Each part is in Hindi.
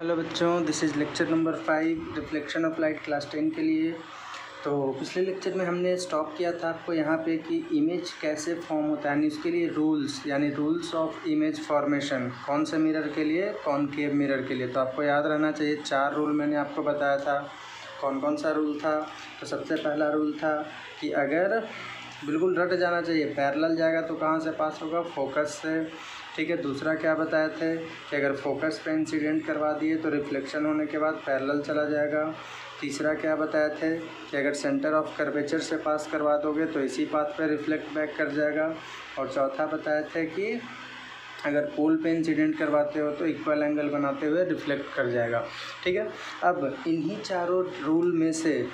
हेलो बच्चों, this is lecture number 5 reflection of light class 10 के लिए। तो पिछले लेक्चर में हमने स्टॉप किया था आपको यहाँ पे कि इमेज कैसे फॉर्म होता है, यानी उसके लिए रूल्स, यानी रूल्स ऑफ इमेज फॉर्मेशन, कौन से मिरर के लिए, कॉनकेव मिरर के लिए। तो आपको याद रहना चाहिए 4 रूल मैंने आपको बताया था। कौन कौन सा रूल था? तो सबसे पहला रूल था कि अगर बिल्कुल रट जाना चाहिए, पैरेलल जाएगा तो कहाँ से पास होगा? फोकस से। ठीक है। दूसरा क्या बताए थे कि अगर फोकस पे इंसिडेंट करवा दिए तो रिफ्लेक्शन होने के बाद पैरेलल चला जाएगा। तीसरा क्या बताए थे कि अगर सेंटर ऑफ कर्वेचर से पास करवा दोगे तो इसी पाथ पे रिफ्लेक्ट बैक कर जाएगा। और चौथा बताए थे कि अगर पोल पे इंसिडेंट करवाते हो तो इक्वल एंगल बनाते हुए रिफ्लेक्ट कर जाएगा। ठीक है। अब इन्हीं चारों रूल में से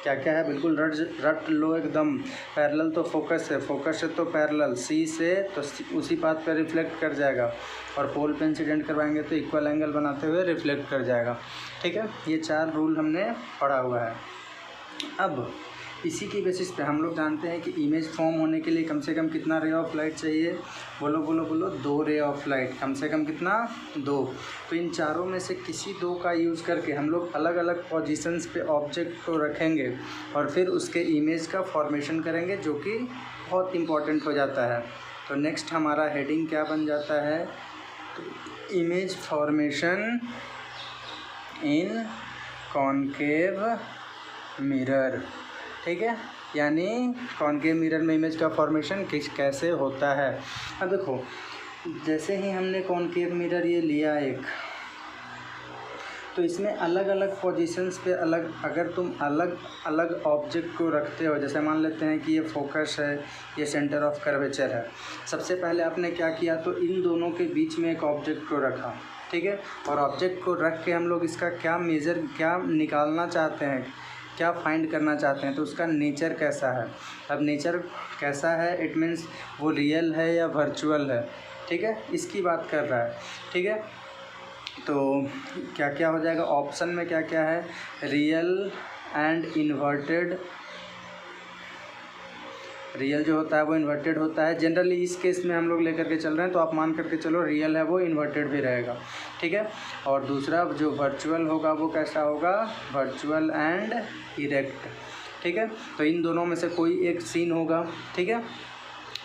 क्या क्या है, बिल्कुल रट लो एकदम। पैरेलल तो फोकस है, फोकस से तो पैरेलल, सी से तो उसी पाथ पर रिफ्लेक्ट कर जाएगा। और पोल पे इंसिडेंट करवाएंगे तो इक्वल एंगल बनाते हुए रिफ्लेक्ट कर जाएगा। ठीक है। ये 4 रूल हमने पढ़ा हुआ है। अब इसी की बेसिस पे हम लोग जानते हैं कि इमेज फॉर्म होने के लिए कम से कम कितना रे ऑफ लाइट चाहिए? बोलो बोलो बोलो, 2 रे ऑफ लाइट। कम से कम कितना? 2। तो इन चारों में से किसी 2 का यूज़ करके हम लोग अलग अलग पोजीशंस पे ऑब्जेक्ट को रखेंगे और फिर उसके इमेज का फॉर्मेशन करेंगे, जो कि बहुत इम्पॉर्टेंट हो जाता है। तो नेक्स्ट हमारा हेडिंग क्या बन जाता है? तो इमेज फॉर्मेशन इन कॉनकेव मिरर। ठीक है। यानी कॉनकेव मिरर में इमेज का फॉर्मेशन कैसे होता है। अब देखो, जैसे ही हमने कॉनकेव मिरर ये लिया एक, तो इसमें अलग अलग पोजीशंस पे अलग, अगर तुम अलग अलग ऑब्जेक्ट को रखते हो, जैसे मान लेते हैं कि ये फोकस है, ये सेंटर ऑफ कर्वेचर है। सबसे पहले आपने क्या किया, तो इन दोनों के बीच में एक ऑब्जेक्ट को रखा। ठीक है। और ऑब्जेक्ट को रख के हम लोग इसका क्या मेज़र, क्या निकालना चाहते हैं, क्या फाइंड करना चाहते हैं, तो उसका नेचर कैसा है। अब नेचर कैसा है, इट मीन्स वो रियल है या वर्चुअल है। ठीक है, इसकी बात कर रहा है। ठीक है। तो क्या क्या हो जाएगा ऑप्शन में, क्या क्या है? Real and inverted. रियल जो होता है वो इन्वर्टेड होता है। जनरली इस केस में हम लोग लेकर के चल रहे हैं, तो आप मान करके चलो रियल है वो इन्वर्टेड भी रहेगा। ठीक है। और दूसरा जो वर्चुअल होगा वो कैसा होगा? Virtual and erect. ठीक है। तो इन दोनों में से कोई एक सीन होगा। ठीक है।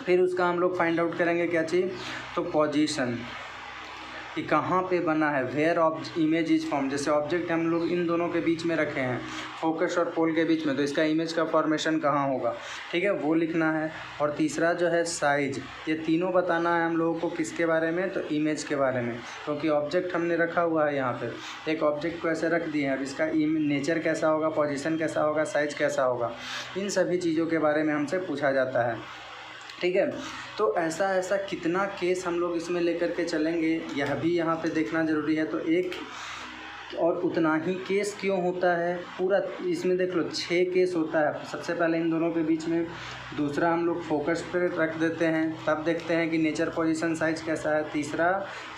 फिर उसका हम लोग फाइंड आउट करेंगे क्या चीज़? तो पोजीशन, कि कहाँ पे बना है, वेयर इमेज इज फॉर्म। जैसे ऑब्जेक्ट हम लोग इन दोनों के बीच में रखे हैं, फोकस और पोल के बीच में, तो इसका इमेज का फॉर्मेशन कहाँ होगा। ठीक है, वो लिखना है। और तीसरा जो है साइज, ये तीनों बताना है हम लोगों को। किसके बारे में? तो इमेज के बारे में, क्योंकि ऑब्जेक्ट हमने रखा हुआ है यहाँ पे, एक ऑब्जेक्ट को ऐसे रख दिए हैं। अब इसका नेचर कैसा होगा, पोजीशन कैसा होगा, साइज कैसा होगा, इन सभी चीज़ों के बारे में हमसे पूछा जाता है। ठीक है। तो ऐसा ऐसा कितना केस हम लोग इसमें लेकर के चलेंगे, यह भी यहाँ पे देखना ज़रूरी है। तो एक और उतना ही केस क्यों होता है, पूरा इसमें देख लो 6 केस होता है। सबसे पहले इन दोनों के बीच में, दूसरा हम लोग फोकस पे रख देते हैं, तब देखते हैं कि नेचर पोजीशन साइज कैसा है। तीसरा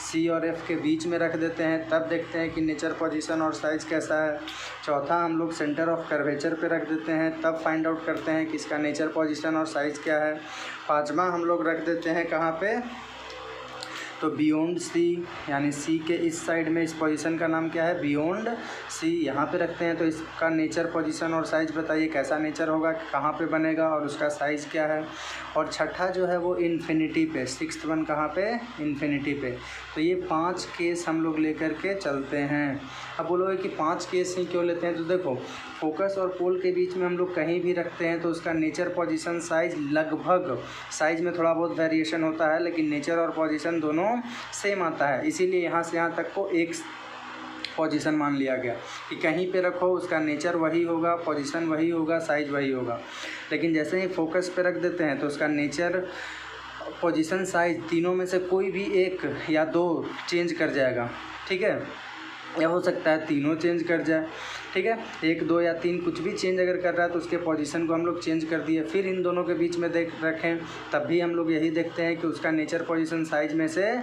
सी और एफ के बीच में रख देते हैं, तब देखते हैं कि नेचर पोजीशन और साइज कैसा है। चौथा हम लोग सेंटर ऑफ कर्वेचर पे रख देते हैं, तब फाइंड आउट करते हैं कि इसका नेचर पोजीशन और साइज़ क्या है। पाँचवा हम लोग रख देते हैं कहाँ पे? तो बियॉन्ड सी, यानी सी के इस साइड में इस पोजीशन का नाम क्या है? बियॉन्ड सी, यहाँ पे रखते हैं। तो इसका नेचर, पोजीशन और साइज़ बताइए कैसा नेचर होगा, कहाँ पे बनेगा और उसका साइज़ क्या है। और छठा जो है वो इन्फिनिटी पे, 6th वन कहाँ पे? इन्फिनिटी पे। तो ये 5 केस हम लोग लेकर के चलते हैं। अब बोलोगे कि 5 केस ही क्यों लेते हैं? तो देखो, फोकस और पोल के बीच में हम लोग कहीं भी रखते हैं तो उसका नेचर, पोजीशन, साइज़ लगभग, साइज़ में थोड़ा बहुत वेरिएशन होता है, लेकिन नेचर और पोजीशन दोनों सेम आता है। इसीलिए यहाँ से यहाँ तक को एक पोजीशन मान लिया गया कि कहीं पे रखो उसका नेचर वही होगा, पोजीशन वही होगा, साइज़ वही होगा। लेकिन जैसे ही फोकस पे रख देते हैं तो उसका नेचर, पोजीशन, साइज़ तीनों में से कोई भी एक या 2 चेंज कर जाएगा। ठीक है, या हो सकता है तीनों चेंज कर जाए। ठीक है, 1, 2 या 3 कुछ भी चेंज अगर कर रहा है तो उसके पोजीशन को हम लोग चेंज कर दिए। फिर इन दोनों के बीच में रखें, तब भी हम लोग यही देखते हैं कि उसका नेचर, पोजीशन, साइज में से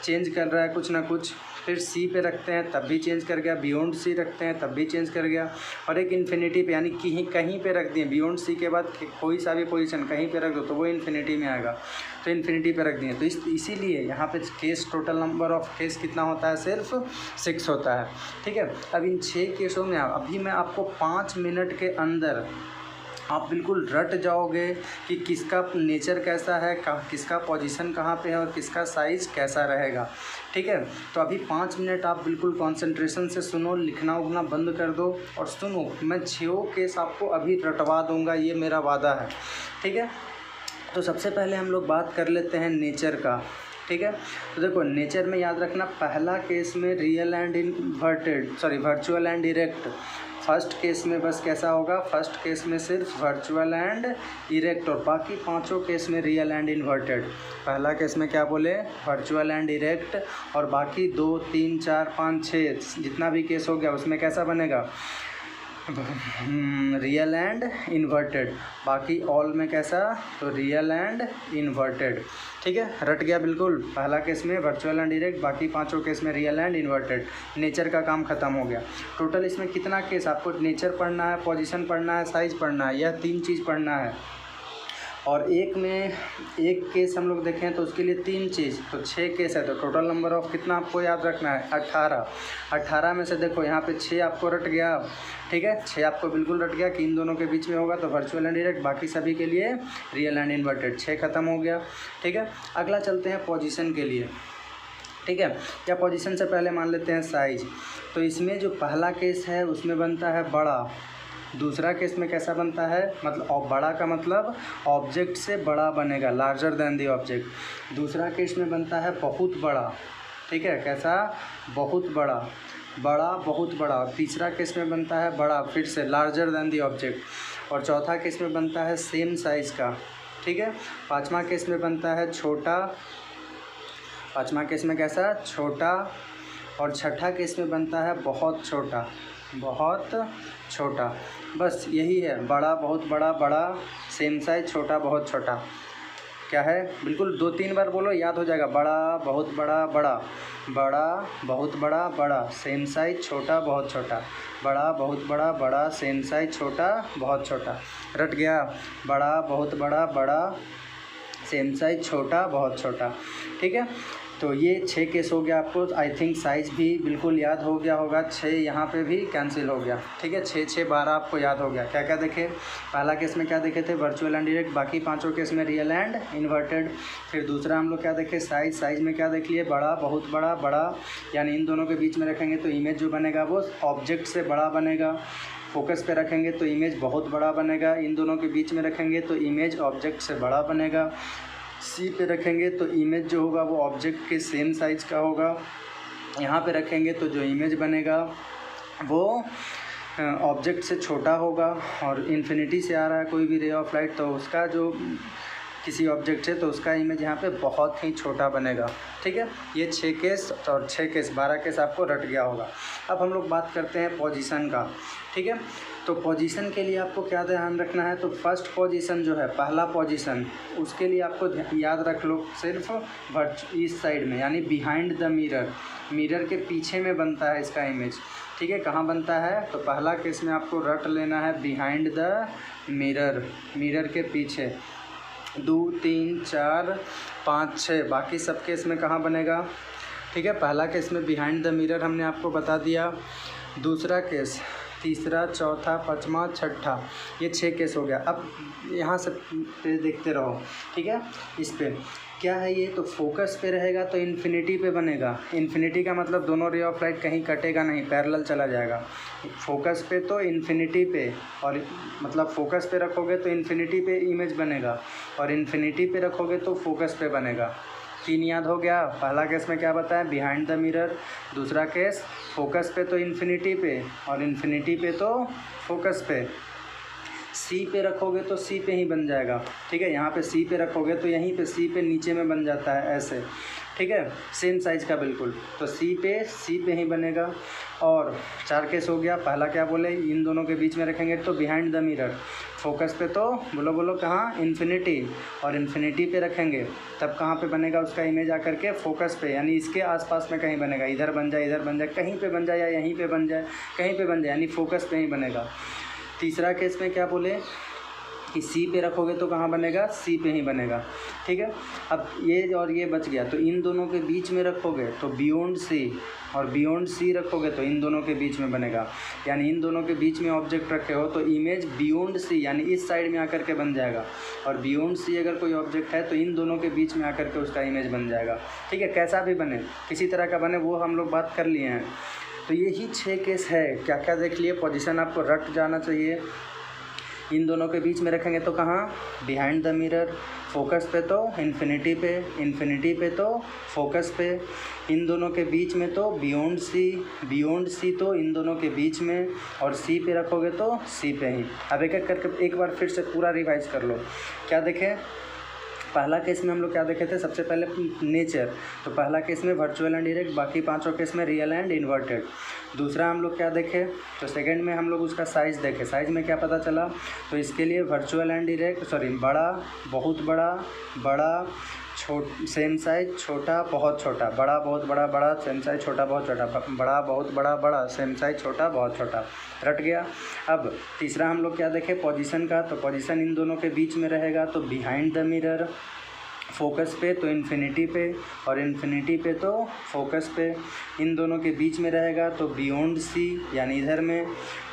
चेंज कर रहा है कुछ ना कुछ। फिर सी पे रखते हैं तब भी चेंज कर गया, बियॉन्ड सी रखते हैं तब भी चेंज कर गया। और एक इन्फिनिटी पे, यानी कहीं पे रख दिए, बियॉन्ड सी के बाद कोई सा भी पोजीशन कहीं पे रख दो तो वो इन्फिनिटी में आएगा, तो इन्फिनिटी पे रख दिए। तो इसीलिए यहाँ पे case, total number of case कितना होता है? सिर्फ 6 होता है। है। ठीक है, अब इन 6 केसों में अभी मैं आपको 5 मिनट के अंदर आप बिल्कुल रट जाओगे कि किसका नेचर कैसा है, किसका पोजीशन कहाँ पे है और किसका साइज़ कैसा रहेगा। ठीक है, तो अभी 5 मिनट आप बिल्कुल कंसंट्रेशन से सुनो, लिखना उखना बंद कर दो और सुनो। मैं 6 केस आपको अभी रटवा दूंगा, ये मेरा वादा है। ठीक है, तो सबसे पहले हम लोग बात कर लेते हैं नेचर का। ठीक है, तो देखो नेचर में याद रखना, पहला केस में real and virtual and erect. First case में बस कैसा होगा, फर्स्ट केस में सिर्फ वर्चुअल एंड इरेक्ट और बाकी 5 केस में रियल एंड इन्वर्टेड। पहला केस में क्या बोले, वर्चुअल एंड इरेक्ट, और बाकी 2, 3, 4, 5, 6 जितना भी केस हो गया उसमें कैसा बनेगा, रियल एंड इन्वर्टेड। बाकी ऑल में कैसा, तो रियल एंड इन्वर्टेड। ठीक है, रट गया बिल्कुल। पहला केस में वर्चुअल एंड डायरेक्ट, बाकी 5 केस में रियल एंड इन्वर्टेड। नेचर का काम खत्म हो गया। टोटल इसमें कितना केस, आपको नेचर पढ़ना है, पोजीशन पढ़ना है, साइज़ पढ़ना है, यह 3 चीज़ पढ़ना है। और एक में एक केस हम लोग देखें तो उसके लिए 3 चीज़, तो 6 केस है। तो टोटल नंबर ऑफ कितना आपको याद रखना है, 18। 18 में से देखो यहाँ पे 6 आपको रट गया। ठीक है, 6 आपको बिल्कुल रट गया कि इन दोनों के बीच में होगा, तो वर्चुअल एंड डायरेक्ट, बाकी सभी के लिए रियल एंड इन्वर्टेड। 6 खत्म हो गया। ठीक है, अगला चलते हैं पोजीशन के लिए। ठीक है, या पोजीशन से पहले मान लेते हैं साइज़। तो इसमें जो पहला केस है उसमें बनता है बड़ा, दूसरा केस में कैसा बनता है, मतलब बड़ा का मतलब ऑब्जेक्ट से बड़ा बनेगा, लार्जर देन दी ऑब्जेक्ट। दूसरा केस में बनता है बहुत बड़ा। ठीक है, कैसा, बहुत बड़ा, बड़ा बहुत बड़ा। तीसरा केस में बनता है बड़ा, फिर से लार्जर देन दी ऑब्जेक्ट। और चौथा केस में बनता है सेम साइज़ का। ठीक है, पाँचवा केस में बनता है छोटा, पाँचवा केस में कैसा, छोटा। और छठा केस में बनता है बहुत छोटा, बहुत छोटा। बस यही है, बड़ा, बहुत बड़ा, बड़ा, सेम साइज, छोटा, बहुत छोटा। क्या है, बिल्कुल 2-3 बार बोलो, याद हो जाएगा। बड़ा, बहुत बड़ा, बड़ा, बड़ा, बहुत बड़ा, बड़ा, सेम साइज, छोटा, बहुत छोटा, बड़ा, बहुत बड़ा, बड़ा, सेम साइज, छोटा, बहुत छोटा। रट गया, बड़ा, बहुत बड़ा, बड़ा, सेम साइज, छोटा, बहुत छोटा। ठीक है, तो ये 6 केस हो गया। आपको आई थिंक साइज़ भी बिल्कुल याद हो गया होगा। 6 यहाँ पे भी कैंसिल हो गया। ठीक है, 6 12 आपको याद हो गया। क्या क्या देखे, पहला केस में क्या देखे थे, वर्चुअल एंड डायरेक्ट, बाकी 5 केस में रियल एंड इन्वर्टेड। फिर दूसरा हम लोग क्या देखे, साइज़ में क्या देख लिए, बड़ा, बहुत बड़ा, बड़ा, यानी इन दोनों के बीच में रखेंगे तो इमेज जो बनेगा वो ऑब्जेक्ट से बड़ा बनेगा। फोकस पे रखेंगे तो इमेज बहुत बड़ा बनेगा, इन दोनों के बीच में रखेंगे तो इमेज ऑब्जेक्ट से बड़ा बनेगा। सी पे रखेंगे तो इमेज जो होगा वो ऑब्जेक्ट के सेम साइज़ का होगा। यहाँ पे रखेंगे तो जो इमेज बनेगा वो ऑब्जेक्ट से छोटा होगा। और इन्फिनिटी से आ रहा है कोई भी रे ऑफ लाइट, तो उसका जो किसी ऑब्जेक्ट से, तो उसका इमेज यहाँ पे बहुत ही छोटा बनेगा। ठीक है, ये 6 केस और 6 केस 12 केस आपको रट गया होगा। अब हम लोग बात करते हैं पोजीशन का। ठीक है, तो पोजीशन के लिए आपको क्या ध्यान रखना है, तो फर्स्ट पोजीशन जो है, पहला पोजीशन, उसके लिए आपको याद रख लो सिर्फ इस साइड में, यानी बिहाइंड द मिरर, मिरर के पीछे में बनता है इसका इमेज। ठीक है, कहाँ बनता है, तो पहला केस में आपको रट लेना है बिहाइंड द मिरर, मिरर के पीछे। 2, 3, 4, 5, 6 बाकी सब केस में कहाँ बनेगा। ठीक है, पहला केस में बिहाइंड द मिरर हमने आपको बता दिया। दूसरा केस, तीसरा, चौथा, पाँचवा, छठा, ये 6 केस हो गया। अब यहाँ से पेज देखते रहो। ठीक है, इस पे क्या है ये, तो फोकस पे रहेगा तो इन्फिनिटी पे बनेगा। इन्फिनिटी का मतलब दोनों रे ऑफ लाइट कहीं कटेगा नहीं, पैरेलल चला जाएगा। फोकस पे तो इन्फिनिटी पे, और मतलब फोकस पे रखोगे तो इन्फिनिटी पे इमेज बनेगा, और इन्फिनिटी पे रखोगे तो फोकस पे बनेगा। 3 याद हो गया। पहला केस में क्या बताया, बिहाइंड द मिरर। दूसरा केस, फोकस पे तो इन्फिनिटी पे, और इन्फिनिटी पे तो फोकस पे। सी पे रखोगे तो सी पे ही बन जाएगा। ठीक है, यहाँ पे सी पे रखोगे तो यहीं पे सी पे नीचे में बन जाता है ऐसे। ठीक है, सेम साइज़ का बिल्कुल, तो सी पे ही बनेगा। और 4 केस हो गया। पहला क्या बोले, इन दोनों के बीच में रखेंगे तो बिहाइंड द मिरर। फोकस पे तो बोलो कहाँ, इन्फिनिटी, और इन्फिनिटी पे रखेंगे तब कहाँ पे बनेगा उसका इमेज आकर के, फोकस पे, यानी इसके आसपास में कहीं बनेगा। इधर बन जाए, इधर बन जाए, कहीं पे बन जाए, या यहीं पे बन जाए, कहीं पे बन जाए, यानी फोकस पे ही बनेगा। तीसरा केस में क्या बोले, कि सी पे रखोगे तो कहाँ बनेगा, सी पे ही बनेगा, ठीक है। अब ये और ये बच गया, तो इन दोनों के बीच में रखोगे तो बियॉन्ड सी, और बियॉन्ड सी रखोगे तो इन दोनों के बीच में बनेगा। यानी इन दोनों के बीच में ऑब्जेक्ट रखे हो तो इमेज बियॉन्ड सी यानी इस साइड में आकर के बन जाएगा, और बियॉन्ड सी अगर कोई ऑब्जेक्ट है तो इन दोनों के बीच में आकर के उसका इमेज बन जाएगा, ठीक है। कैसा भी बने, किसी तरह का बने, वो हम लोग बात कर लिए हैं। तो यही 6 केस है। क्या क्या देख लिए, पोजीशन आपको रट जाना चाहिए। इन दोनों के बीच में रखेंगे तो कहाँ, बिहाइंड द मिरर, फोकस पे तो इन्फिनिटी पे, इन्फिनिटी पे तो फोकस पे, इन दोनों के बीच में तो बियॉन्ड सी, बियॉन्ड सी तो इन दोनों के बीच में, और सी पे रखोगे तो सी पे ही। अब एक एक करके एक बार फिर से पूरा रिवाइज कर लो। क्या देखें, पहला केस में हम लोग क्या देखे थे, सबसे पहले नेचर, तो पहला केस में वर्चुअल एंड डायरेक्ट, बाकी पांचों केस में रियल एंड इन्वर्टेड। दूसरा हम लोग क्या देखे, तो सेकंड में हम लोग उसका साइज़ देखे, साइज़ में क्या पता चला, तो इसके लिए वर्चुअल एंड डायरेक्ट, बड़ा, बहुत बड़ा, बड़ा, सेम साइज, छोटा, बहुत छोटा, बड़ा, बहुत बड़ा, बड़ा, सेम साइज, छोटा, बहुत छोटा, बड़ा, बहुत बड़ा, बड़ा, सेम साइज, छोटा, बहुत छोटा, रट गया। अब तीसरा हम लोग क्या देखें, पोजीशन का, तो पोजीशन इन दोनों के बीच में रहेगा तो बिहाइंड द मिरर, फोकस पे तो इन्फिनिटी पे, और इन्फिनिटी पे तो फोकस पे, इन दोनों के बीच में रहेगा तो बियॉन्ड सी यानी इधर में,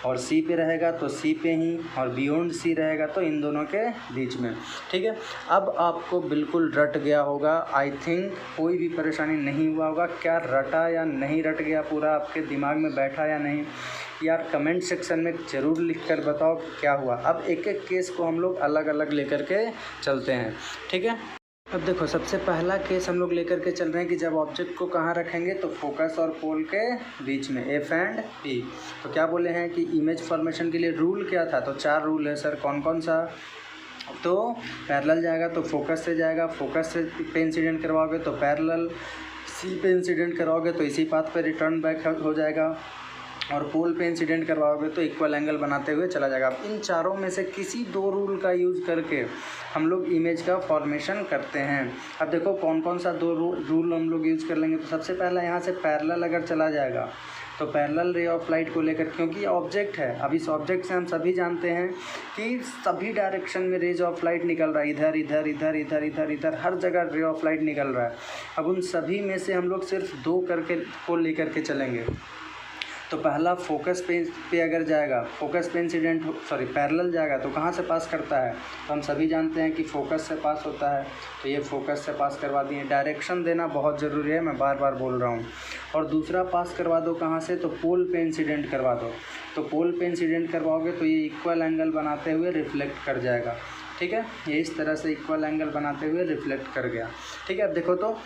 और सी पे रहेगा तो सी पे ही, और बियॉन्ड सी रहेगा तो इन दोनों के बीच में, ठीक है। अब आपको बिल्कुल रट गया होगा, आई थिंक कोई भी परेशानी नहीं हुआ होगा। क्या रटा या नहीं रट गया, पूरा आपके दिमाग में बैठा या नहीं, यार कमेंट सेक्शन में ज़रूर लिख कर बताओ क्या हुआ। अब एक एक केस को हम लोग अलग अलग लेकर के चलते हैं, ठीक है। अब देखो, सबसे पहला केस हम लोग लेकर के चल रहे हैं कि जब ऑब्जेक्ट को कहाँ रखेंगे, तो फोकस और पोल के बीच में, एफ एंड पी। तो क्या बोले हैं कि इमेज फॉर्मेशन के लिए रूल क्या था, तो 4 रूल है सर, कौन कौन सा, तो पैरेलल जाएगा तो फोकस से जाएगा, फोकस से पे इंसिडेंट करवाओगे तो पैरेलल, सी पे इंसिडेंट कराओगे तो इसी पाथ पे रिटर्न बैक हो जाएगा, और पोल पे इंसिडेंट करवाओगे तो इक्वल एंगल बनाते हुए चला जाएगा। अब इन चारों में से किसी 2 रूल का यूज़ करके हम लोग इमेज का फॉर्मेशन करते हैं। अब देखो कौन कौन सा 2 रूल हम लोग यूज़ कर लेंगे। तो सबसे पहला यहाँ से पैरेलल अगर चला जाएगा तो पैरेलल रे ऑफ लाइट को लेकर, क्योंकि ऑब्जेक्ट है, अब इस ऑब्जेक्ट से हम सभी जानते हैं कि सभी डायरेक्शन में रेज ऑफ लाइट निकल रहा है, इधर इधर इधर इधर इधर इधर हर जगह रे ऑफ लाइट निकल रहा है। अब उन सभी में से हम लोग सिर्फ 2 करके को लेकर के चलेंगे। तो पहला फोकस पे अगर जाएगा, फोकस पे इंसिडेंट पैरेलल जाएगा तो कहाँ से पास करता है, तो हम सभी जानते हैं कि फोकस से पास होता है, तो ये फोकस से पास करवा दिए। डायरेक्शन देना बहुत ज़रूरी है, मैं बार बार बोल रहा हूँ। और दूसरा पास करवा दो कहाँ से, तो पोल पे इंसिडेंट करवा दो। तो पोल पे इंसिडेंट करवाओगे तो ये इक्वल एंगल बनाते हुए रिफ्लेक्ट कर जाएगा, ठीक है। ये इस तरह से इक्वल एंगल बनाते हुए रिफ्लेक्ट कर गया, ठीक है। अब देखो तो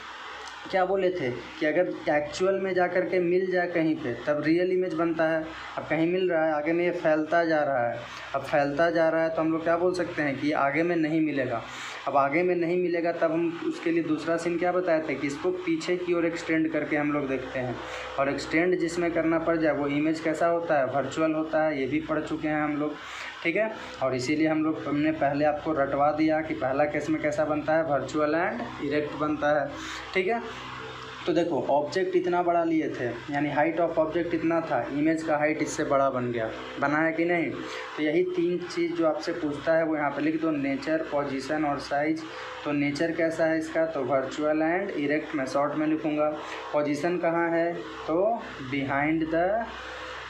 क्या बोले थे कि अगर एक्चुअल में जा कर के मिल जाए कहीं पे तब रियल इमेज बनता है। अब कहीं मिल रहा है, आगे में ये फैलता जा रहा है, अब फैलता जा रहा है तो हम लोग क्या बोल सकते हैं कि आगे में नहीं मिलेगा। अब आगे में नहीं मिलेगा तब हम उसके लिए दूसरा सीन क्या बताए थे कि इसको पीछे की ओर एक्सटेंड करके हम लोग देखते हैं, और एक्सटेंड जिसमें करना पड़ जाए वो इमेज कैसा होता है, वर्चुअल होता है। ये भी पढ़ चुके हैं हम लोग, ठीक है। और इसीलिए हमने पहले आपको रटवा दिया कि पहला केस में कैसा बनता है, वर्चुअल एंड इरेक्ट बनता है, ठीक है। तो देखो ऑब्जेक्ट इतना बड़ा लिए थे, यानी हाइट ऑफ ऑब्जेक्ट इतना था, इमेज का हाइट इससे बड़ा बन गया, बना है कि नहीं। तो यही 3 चीज़ जो आपसे पूछता है वो यहाँ पे लिख दो, नेचर, पोजीशन और साइज। तो नेचर कैसा है इसका, तो वर्चुअल एंड इरेक्ट मैं शॉर्ट में लिखूँगा। पोजीशन कहाँ है, तो बिहाइंड द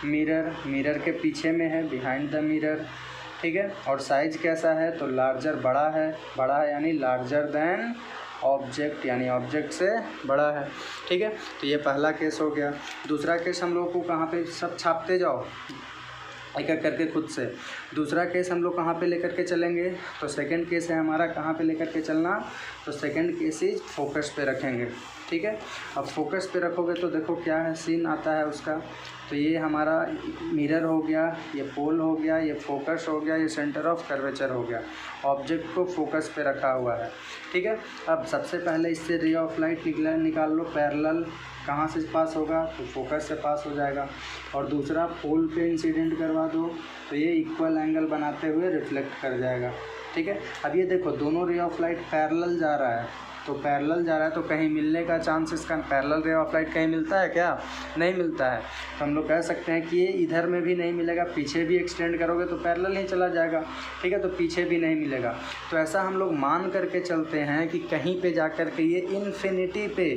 मिरर, मिरर के पीछे में है, बिहाइंड द मिरर, ठीक है। और साइज कैसा है, तो लार्जर, बड़ा है, बड़ा है यानी लार्जर देन ऑब्जेक्ट, यानी ऑब्जेक्ट से बड़ा है, ठीक है। तो ये पहला केस हो गया। दूसरा केस हम लोग को कहाँ पे, सब छापते जाओ एक एक करके खुद से। दूसरा केस हम लोग कहाँ पे लेकर के चलेंगे, तो सेकंड केस है हमारा, कहाँ पे लेकर के चलना, तो सेकंड केस इज फोकस पे रखेंगे, ठीक है। अब फोकस पे रखोगे तो देखो क्या है सीन आता है उसका। तो ये हमारा मिरर हो गया, ये पोल हो गया, ये फोकस हो गया, ये सेंटर ऑफ कर्वेचर हो गया। ऑब्जेक्ट को फोकस पे रखा हुआ है, ठीक है। अब सबसे पहले इससे रे ऑफ लाइट निकाल लो, पैरेलल कहाँ से पास होगा, तो फोकस से पास हो जाएगा। और दूसरा पोल पे इंसिडेंट करवा दो तो ये इक्वल एंगल बनाते हुए रिफ्लेक्ट कर जाएगा, ठीक है। अब ये देखो दोनों रे ऑफ लाइट पैरेलल जा रहा है, तो पैरेलल जा रहा है तो कहीं मिलने का चांस इसका पैरेलल रे ऑफ लाइट कहीं मिलता है क्या? नहीं मिलता है। तो हम लोग कह सकते हैं कि ये इधर में भी नहीं मिलेगा, पीछे भी एक्सटेंड करोगे तो पैरेलल ही चला जाएगा, ठीक है, तो पीछे भी नहीं मिलेगा। तो ऐसा हम लोग मान करके चलते हैं कि कहीं पे जा कर के ये इन्फिनिटी पे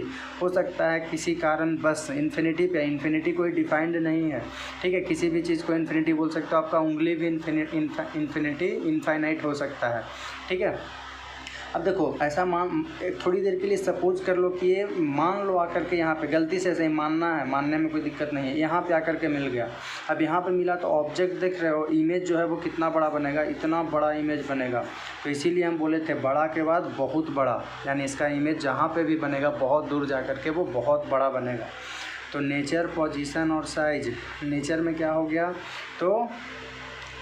हो सकता है किसी कारण, बस इन्फिनिटी पे। इन्फिनिटी कोई डिफाइंड नहीं है, ठीक है, किसी भी चीज़ को इन्फिनिटी बोल सकते हो, आपका उंगली भी इन्फिनिटी इनफाइनाइट हो सकता है, ठीक है। अब देखो ऐसा थोड़ी देर के लिए सपोज कर लो कि ये मान लो आकर के यहाँ पे गलती से ऐसे ही मानना है, मानने में कोई दिक्कत नहीं है, यहाँ पे आकर के मिल गया। अब यहाँ पे मिला तो ऑब्जेक्ट देख रहे हो, इमेज जो है वो कितना बड़ा बनेगा, इतना बड़ा इमेज बनेगा। तो इसीलिए हम बोले थे बड़ा के बाद बहुत बड़ा, यानी इसका इमेज जहाँ पर भी बनेगा बहुत दूर जा कर के वो बहुत बड़ा बनेगा। तो नेचर, पोजीशन और साइज, नेचर में क्या हो गया तो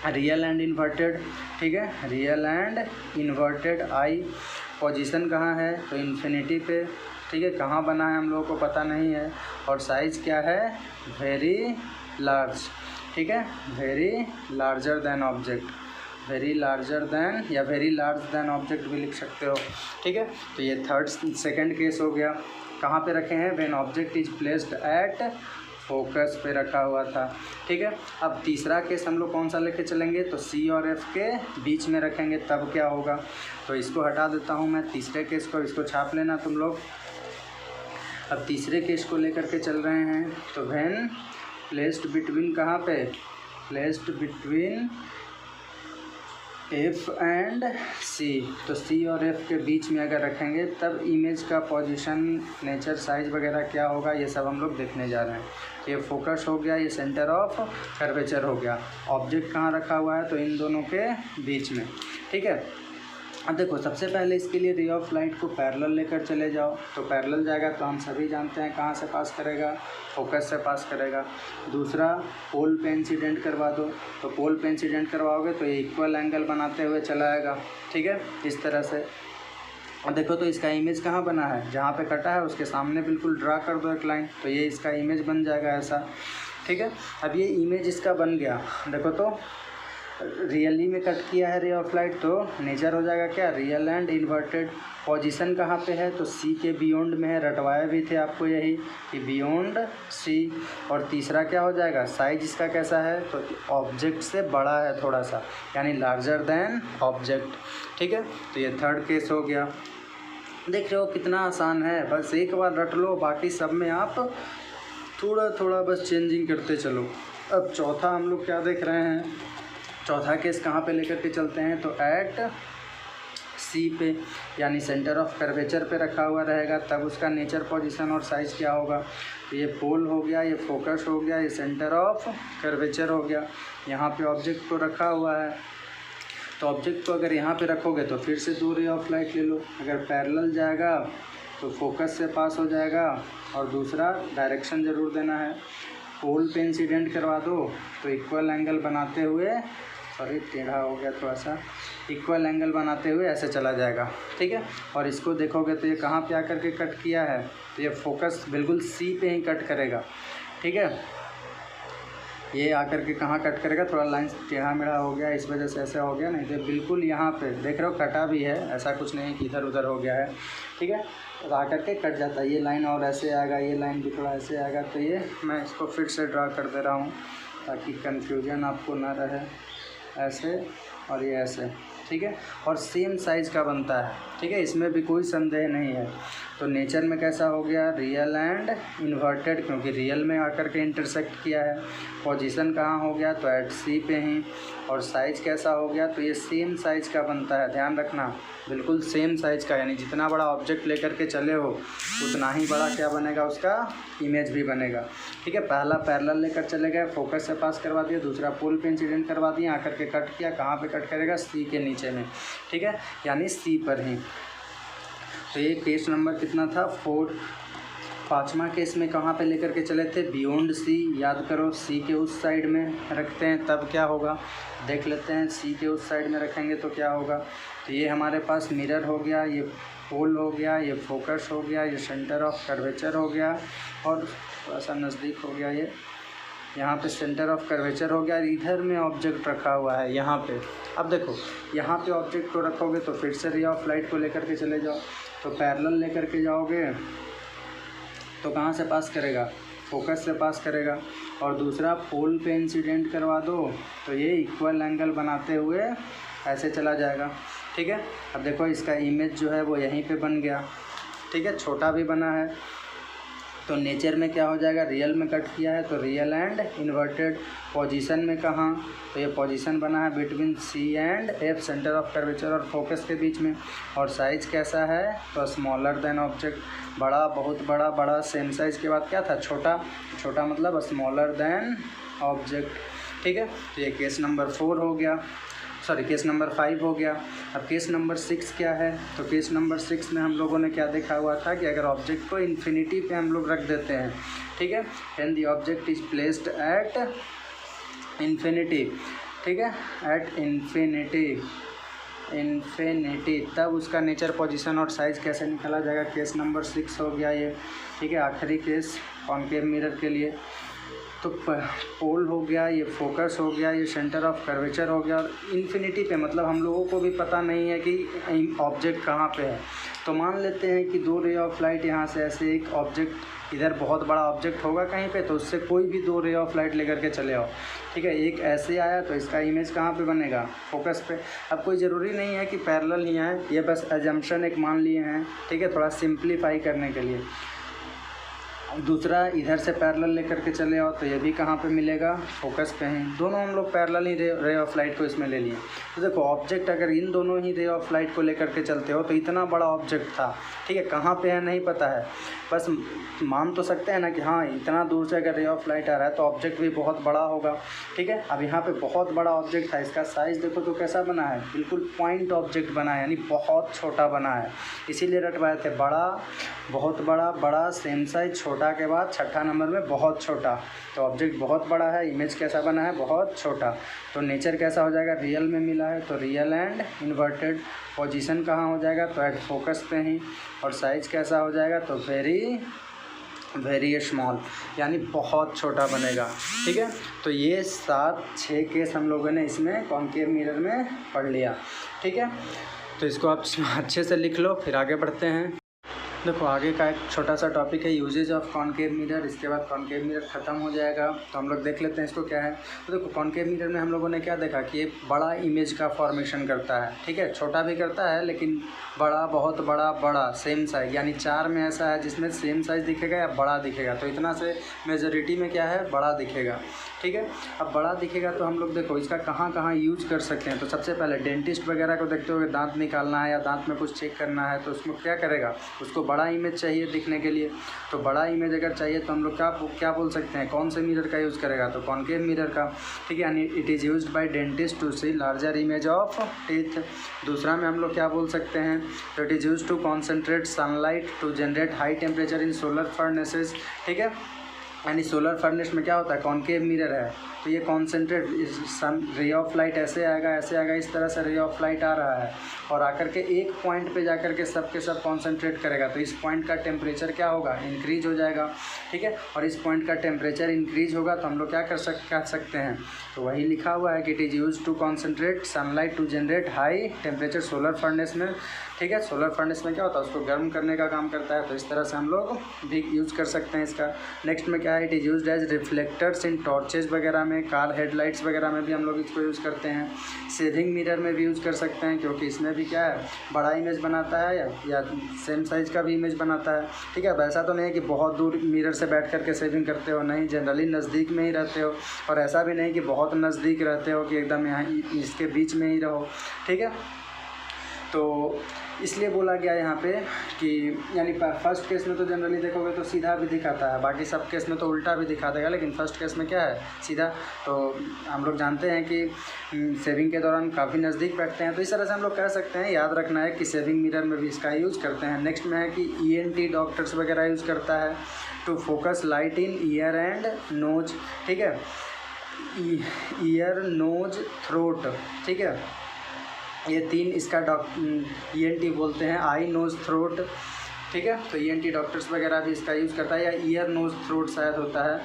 रियल एंड इन्वर्टेड, ठीक है, real and inverted I. Position कहाँ है तो इन्फिनिटी पे, ठीक है, कहाँ बना है हम लोगों को पता नहीं है। और साइज़ क्या है वेरी लार्ज, ठीक है, very larger than object, very larger than या वेरी लार्ज दैन ऑब्जेक्ट भी लिख सकते हो, ठीक है। तो ये सेकंड केस हो गया। कहाँ पे रखे हैं? When object is placed at focus पे रखा हुआ था, ठीक है। अब तीसरा केस हम लोग कौन सा लेके चलेंगे तो सी और एफ के बीच में रखेंगे, तब क्या होगा। तो इसको हटा देता हूँ मैं, तीसरे केस को, इसको छाप लेना तुम लोग। अब तीसरे केस को लेकर के चल रहे हैं। तो व्हेन प्लेस्ड बिटवीन, कहाँ पे प्लेस्ड बिटवीन एफ एंड सी, तो सी और एफ के बीच में अगर रखेंगे तब इमेज का पोजीशन, नेचर, साइज वगैरह क्या होगा, ये सब हम लोग देखने जा रहे हैं। ये फोकस हो गया, ये सेंटर ऑफ कर्वेचर हो गया। ऑब्जेक्ट कहाँ रखा हुआ है तो इन दोनों के बीच में, ठीक है। अब देखो सबसे पहले इसके लिए रे ऑफ लाइट को पैरेलल लेकर चले जाओ। तो पैरेलल जाएगा तो हम सभी जानते हैं कहाँ से पास करेगा, फोकस से पास करेगा। दूसरा पोल पे इंसिडेंट करवा दो, तो पोल पे इंसिडेंट करवाओगे तो ये इक्वल एंगल बनाते हुए चला आएगा, ठीक है, इस तरह से। और देखो तो इसका इमेज कहाँ बना है, जहाँ पे कटा है उसके सामने बिल्कुल ड्रा कर दो एक लाइन, तो ये इसका इमेज बन जाएगा ऐसा, ठीक है। अब ये इमेज इसका बन गया, देखो तो रियली में कट किया है रे ऑफ लाइट, तो नेचर हो जाएगा क्या रियल एंड इन्वर्टेड। पोजीशन कहाँ पे है तो सी के बियॉन्ड में है, रटवाए भी थे आपको यही कि बियॉन्ड सी। और तीसरा क्या हो जाएगा, साइज इसका कैसा है तो ऑब्जेक्ट से बड़ा है थोड़ा सा, यानी लार्जर देन ऑब्जेक्ट, ठीक है। तो ये थर्ड केस हो गया। देख रहे हो कितना आसान है, बस एक बार रट लो, बाकी सब में आप थोड़ा थोड़ा बस चेंजिंग करते चलो। अब चौथा हम लोग क्या देख रहे हैं, चौथा केस कहाँ पे लेकर के चलते हैं तो एट सी पे, यानी सेंटर ऑफ कर्वेचर पे रखा हुआ रहेगा, तब उसका नेचर, पोजीशन और साइज़ क्या होगा। तो ये पोल हो गया, ये फोकस हो गया, ये सेंटर ऑफ कर्वेचर हो गया। यहाँ पे ऑब्जेक्ट को रखा हुआ है, तो ऑब्जेक्ट को अगर यहाँ पे रखोगे तो फिर से 2 रे ऑफ लाइट ले लो। अगर पैरेलल जाएगा तो फोकस से पास हो जाएगा, और दूसरा डायरेक्शन ज़रूर देना है। पोल पे इंसिडेंट करवा दो तो इक्वल एंगल बनाते हुए, सॉरी टेढ़ा हो गया थोड़ा सा, इक्वल एंगल बनाते हुए ऐसे चला जाएगा, ठीक है। और इसको देखोगे तो ये कहाँ पे आकर के कट किया है तो ये फोकस बिल्कुल सी पे ही कट करेगा, ठीक है। ये आकर के कहाँ कट करेगा, थोड़ा लाइन टेढ़ा मेढ़ा हो गया इस वजह से ऐसा हो गया, नहीं तो बिल्कुल यहाँ पे देख रहे हो कटा भी है, ऐसा कुछ नहीं कि इधर उधर हो गया है, ठीक है। तो आकर के कट जाता है, ये लाइन और ऐसे आएगा, ये लाइन भी थोड़ा ऐसे आएगा। तो ये मैं इसको फिर से ड्रा कर दे रहा हूँ ताकि कन्फ्यूजन आपको ना रहे, ऐसे और ये ऐसे, ठीक है। और सेम साइज़ का बनता है, ठीक है, इसमें भी कोई संदेह नहीं है। तो नेचर में कैसा हो गया रियल एंड इन्वर्टेड, क्योंकि रियल में आकर के इंटरसेक्ट किया है। पोजीशन कहाँ हो गया तो एट सी पे ही। और साइज़ कैसा हो गया तो ये सेम साइज़ का बनता है, ध्यान रखना, बिल्कुल सेम साइज़ का, यानी जितना बड़ा ऑब्जेक्ट लेकर के चले हो उतना ही बड़ा क्या बनेगा, उसका इमेज भी बनेगा, ठीक है। पहला पैरेलल लेकर चले गए, फोकस से पास करवा दिया, दूसरा पोल पे इंसिडेंट करवा दिया, आकर के कट किया, कहाँ पे कट करेगा सी के नीचे में, ठीक है, यानी सी पर ही। तो ये केस नंबर कितना था 4। पाँचवा केस में कहाँ पे लेकर के चले थे बियॉन्ड सी, याद करो सी के उस साइड में रखते हैं तब क्या होगा, देख लेते हैं। सी के उस साइड में रखेंगे तो क्या होगा, तो ये हमारे पास मिरर हो गया, ये पोल हो गया, ये फोकस हो गया, ये सेंटर ऑफ कर्वेचर हो गया, और थोड़ा सा नज़दीक हो गया ये, यहाँ पे सेंटर ऑफ कर्वेचर हो गया। इधर में ऑब्जेक्ट रखा हुआ है यहाँ पे। अब देखो यहाँ पे ऑब्जेक्ट को रखोगे तो फिर से रे ऑफ लाइट को लेकर के चले जाओ। तो पैरेलल लेकर के जाओगे तो कहाँ से पास करेगा, फोकस से पास करेगा। और दूसरा पोल पे इंसिडेंट करवा दो तो ये इक्वल एंगल बनाते हुए ऐसे चला जाएगा। ठीक है, अब देखो इसका इमेज जो है वो यहीं पे बन गया। ठीक है, छोटा भी बना है। तो नेचर में क्या हो जाएगा, रियल में कट किया है तो रियल एंड इन्वर्टेड। पोजीशन में कहाँ, तो ये पोजीशन बना है between C and F, centre of curvature और फोकस के बीच में। और साइज़ कैसा है, तो स्मॉलर देन ऑब्जेक्ट, बड़ा, बहुत बड़ा, बड़ा सेम साइज़ के बाद क्या था, छोटा, छोटा मतलब स्मॉलर देन ऑब्जेक्ट। ठीक है, तो ये केस नंबर 4 हो गया, सॉरी केस नंबर 5 हो गया। अब केस नंबर 6 क्या है, तो केस नंबर 6 में हम लोगों ने क्या देखा हुआ था कि अगर ऑब्जेक्ट को इन्फिनिटी पे हम लोग रख देते हैं, ठीक है, and the object is placed at infinity, ठीक है, एट इन्फिनिटी, तब उसका नेचर, पोजीशन और साइज़ कैसे निकाला जाएगा। केस नंबर 6 हो गया ये। ठीक है, आखिरी केस कॉनकेव मिरर के लिए। तो पोल हो गया, ये फोकस हो गया, ये सेंटर ऑफ कर्वेचर हो गया, और इन्फिनिटी पे मतलब हम लोगों को भी पता नहीं है कि ऑब्जेक्ट कहाँ पे है। तो मान लेते हैं कि 2 रे ऑफ लाइट यहाँ से ऐसे, एक ऑब्जेक्ट इधर बहुत बड़ा ऑब्जेक्ट होगा कहीं पे, तो उससे कोई भी 2 रे ऑफ लाइट लेकर के चले आओ। ठीक है, एक ऐसे आया तो इसका इमेज कहाँ पे बनेगा, फोकस पे। अब कोई ज़रूरी नहीं है कि पैरेलल ही आए, ये बस एजम्पशन एक मान लिए हैं। ठीक है, थोड़ा सिंप्लीफाई करने के लिए। दूसरा इधर से पैरेलल लेकर के चले आओ तो ये भी कहाँ पे मिलेगा, फोकस पे हैं। दोनों हम लोग पैरेलल ही रे ऑफ लाइट को इसमें ले लिए। तो देखो ऑब्जेक्ट अगर इन दोनों ही रे ऑफ लाइट को लेकर के चलते हो तो इतना बड़ा ऑब्जेक्ट था, ठीक है, कहाँ पे है नहीं पता है, बस मान तो सकते हैं ना कि हाँ इतना दूर से अगर रे ऑफ लाइट आ रहा है तो ऑब्जेक्ट भी बहुत बड़ा होगा। ठीक है, अब यहाँ पे बहुत बड़ा ऑब्जेक्ट था, इसका साइज़ देखो तो कैसा बना है, बिल्कुल पॉइंट ऑब्जेक्ट बना है, यानी बहुत छोटा बना है। इसीलिए रटवाए थे बड़ा, बहुत बड़ा, बड़ा, सेम साइज, छोटा के बाद छठा नंबर में बहुत छोटा। तो ऑब्जेक्ट बहुत बड़ा है, इमेज कैसा बना है, बहुत छोटा। तो नेचर कैसा हो जाएगा, रियल में मिला है तो रियल एंड इन्वर्टेड। पोजीशन कहाँ हो जाएगा, तो एट फोकस पे ही। और साइज़ कैसा हो जाएगा, तो वेरी स्मॉल, यानी बहुत छोटा बनेगा। ठीक है, तो ये 7-6 केस हम लोगों ने इसमें कॉनकेव मिरर में पढ़ लिया। ठीक है, तो इसको आप अच्छे से लिख लो, फिर आगे बढ़ते हैं। देखो आगे का एक छोटा सा टॉपिक है यूजेज ऑफ कॉनकेव मिरर। इसके बाद कॉनकेव मिरर ख़त्म हो जाएगा, तो हम लोग देख लेते हैं इसको क्या है। तो देखो कॉनकेव मिरर में हम लोगों ने क्या देखा कि ये बड़ा इमेज का फॉर्मेशन करता है। ठीक है, छोटा भी करता है लेकिन बड़ा, बहुत बड़ा, बड़ा, सेम साइज, यानी 4 में ऐसा है जिसमें सेम साइज़ दिखेगा या बड़ा दिखेगा। तो इतना से मेजॉरिटी में क्या है, बड़ा दिखेगा। ठीक है, अब बड़ा दिखेगा तो हम लोग देखो इसका कहाँ कहाँ यूज कर सकते हैं। तो सबसे पहले डेंटिस्ट वगैरह को देखते हुए दांत निकालना है या दांत में कुछ चेक करना है तो उसमें क्या करेगा, उसको बड़ा इमेज चाहिए दिखने के लिए। तो बड़ा इमेज अगर चाहिए तो हम लोग क्या बोल सकते हैं, कौन से मिरर का यूज़ करेगा, तो कॉनकेव मिरर का। ठीक है, यानी it is used by dentist to see larger image of teeth. दूसरा में हम लोग क्या बोल सकते हैं, तो it is used to concentrate sunlight to generate high temperature in solar furnaces. ठीक है, यानी सोलर फर्नेस में क्या होता है, कॉनकेव मिरर है तो ये कॉन्सेंट्रेट सन रे ऑफ लाइट ऐसे आएगा, इस तरह से रे ऑफ लाइट आ रहा है और आकर के एक पॉइंट पे जाकर के सब के सब कॉन्सेंट्रेट करेगा। तो इस पॉइंट का टेम्परेचर क्या होगा, इंक्रीज हो जाएगा। ठीक है, और इस पॉइंट का टेम्परेचर इंक्रीज होगा तो हम लोग क्या कर सकते हैं, तो वही लिखा हुआ है कि it is use to concentrate sunlight to generate high temperature solar furnace में। ठीक है, सोलर फर्नेस में क्या होता है, उसको गर्म करने का काम करता है। तो इस तरह से हम लोग भी यूज़ कर सकते हैं इसका। नेक्स्ट में क्या है, it is used as reflectors in torches वगैरह में, कार हेडलाइट्स वगैरह में भी हम लोग इसको यूज़ करते हैं। सेविंग मिरर में भी यूज़ कर सकते हैं क्योंकि इसमें भी क्या है, बड़ा इमेज बनाता है या सेम साइज़ का भी इमेज बनाता है। ठीक है, वैसा तो नहीं है कि बहुत दूर मिरर से बैठ करके सेविंग करते हो, नहीं, जनरली नज़दीक में ही रहते हो। और ऐसा भी नहीं कि बहुत नज़दीक रहते हो कि एकदम यहाँ इसके बीच में ही रहो। ठीक है, तो इसलिए बोला गया यहाँ पे कि यानी फर्स्ट केस में तो जनरली देखोगे तो सीधा भी दिखाता है, बाकी सब केस में तो उल्टा भी दिखा देगा, लेकिन फर्स्ट केस में क्या है, सीधा। तो हम लोग जानते हैं कि सेविंग के दौरान काफ़ी नज़दीक बैठते हैं, तो इस तरह से हम लोग कह सकते हैं। याद रखना है कि सेविंग मिरर में भी इसका यूज़ करते हैं। नेक्स्ट में है कि ENT डॉक्टर्स वगैरह यूज़ करता है to focus light in ear and nose. ठीक है, ईयर, नोज, थ्रोट। ठीक है, ये 3 इसका ENT बोलते हैं, आई, नोज, थ्रोट। ठीक है। तो ENT डॉक्टर्स वगैरह भी इसका यूज़ करता है, या ईयर नोज़ थ्रोट शायद होता है,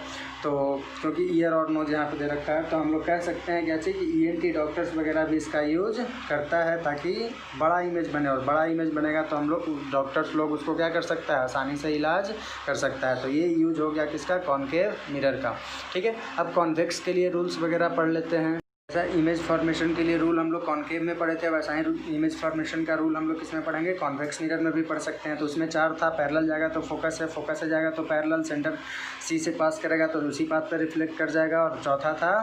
तो क्योंकि ईयर और नोज यहाँ पे दे रखा है तो हम लोग कह सकते हैं कैसे कि ENT डॉक्टर्स वगैरह भी इसका यूज़ करता है ताकि बड़ा इमेज बने, और बड़ा इमेज बनेगा तो हम लोग डॉक्टर्स लोग उसको क्या कर सकता है, आसानी से इलाज कर सकता है। तो ये यूज हो गया किसका, कॉनकेव मिरर का। ठीक है, अब कॉन्वेक्स के लिए रूल्स वगैरह पढ़ लेते हैं। जैसा इमेज फॉर्मेशन के लिए रूल हम लोग कॉनकेव में पढ़े थे, वैसा ही इमेज फॉर्मेशन का रूल हम लोग किसमें पढ़ेंगे, कॉन्वेक्स मिरर में भी पढ़ सकते हैं। तो उसमें 4 था, पैरेलल जाएगा तो फोकस है, फोकस से जाएगा तो पैरेलल, सेंटर C से पास करेगा तो उसी पाथ पर रिफ्लेक्ट कर जाएगा, और चौथा था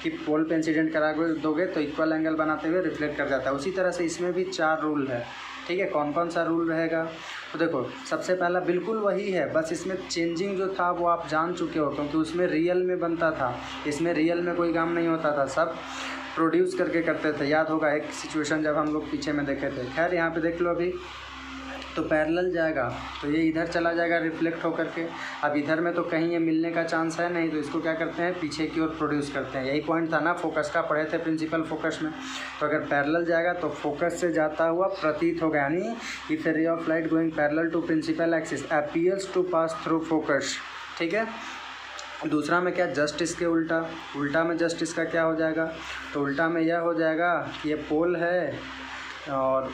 कि पोल पे इंसिडेंट करा दोगे तो इक्वल एंगल बनाते हुए रिफ्लेक्ट कर जाता है। उसी तरह से इसमें भी 4 रूल है। ठीक है, कौन कौन सा रूल रहेगा, तो देखो सबसे पहला बिल्कुल वही है, बस इसमें चेंजिंग जो था वो आप जान चुके हो, क्योंकि उसमें रियल में बनता था, इसमें रियल में कोई काम नहीं होता था, सब प्रोड्यूस करके करते थे। याद होगा एक सिचुएशन जब हम लोग पीछे में देखे थे। खैर यहाँ पे देख लो अभी, तो पैरेलल जाएगा तो ये इधर चला जाएगा रिफ्लेक्ट होकर के। अब इधर में तो कहीं ये मिलने का चांस है नहीं, तो इसको क्या करते हैं, पीछे की ओर प्रोड्यूस करते हैं। यही पॉइंट था ना फोकस का, पढ़े थे प्रिंसिपल फोकस में। तो अगर पैरेलल जाएगा तो फोकस से जाता हुआ प्रतीत होगा, यानी if a ray of light going parallel to principal axis appears to pass through focus. ठीक है, दूसरा में क्या, जस्ट इसके उल्टा, उल्टा में जस्ट इसका क्या हो जाएगा, तो उल्टा में यह हो जाएगा कि ये पोल है, और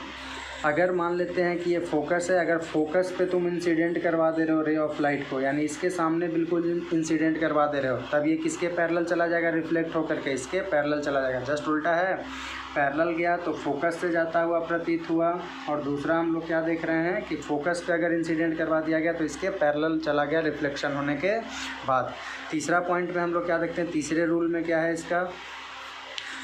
अगर मान लेते हैं कि ये फोकस है, अगर फोकस पे तुम इंसिडेंट करवा दे रहे हो रे ऑफ लाइट को, यानी इसके सामने बिल्कुल इंसिडेंट करवा दे रहे हो, तब ये किसके पैरेलल चला जाएगा, रिफ्लेक्ट होकर के इसके पैरेलल चला जाएगा। जस्ट उल्टा है, पैरेलल गया तो फोकस से जाता हुआ प्रतीत हुआ, और दूसरा हम लोग क्या देख रहे हैं कि फोकस पे अगर इंसिडेंट करवा दिया गया तो इसके पैरेलल चला गया रिफ्लेक्शन होने के बाद। तीसरा पॉइंट में हम लोग क्या देखते हैं, तीसरे रूल में क्या है इसका,